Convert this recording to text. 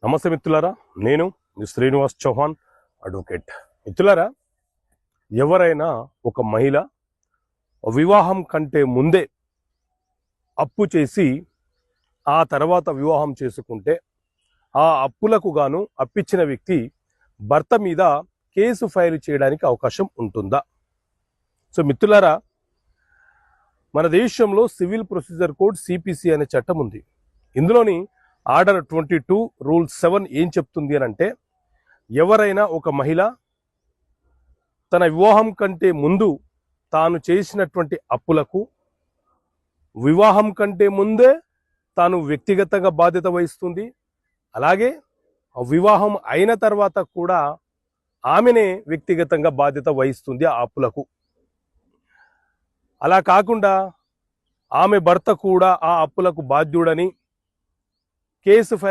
నమస్తే మిత్రులారా, నేను మీ శ్రీనివాస్ చౌహాన్ అడ్వకేట్. మిత్రులారా, ఎవరైనా ఒక మహిళ వివాహం కంటే ముందే అప్పు చేసి ఆ తర్వాత వివాహం చేసుకుంటే ఆ అప్పులకు గాను అప్పిచ్చిన వ్యక్తి భర్త మీద కేసు ఫైల్ చేయడానికి అవకాశం ఉంటుందా? సో మిత్రులారా, మన దేశంలో సివిల్ ప్రొసీజర్ కోడ్ సిపిసి అనే చట్టం ఉంది. ఇందులోని ఆర్డర్ 22 రూల్ 7 ఏం చెప్తుంది అని అంటే, ఎవరైనా ఒక మహిళ తన వివాహం కంటే ముందు తాను చేసినటువంటి అప్పులకు వివాహం కంటే ముందే తాను వ్యక్తిగతంగా బాధ్యత వహిస్తుంది. అలాగే వివాహం అయిన తర్వాత కూడా ఆమెనే వ్యక్తిగతంగా బాధ్యత వహిస్తుంది ఆ అప్పులకు. అలా కాకుండా ఆమె భర్త కూడా ఆ అప్పులకు బాధ్యుడని కేసు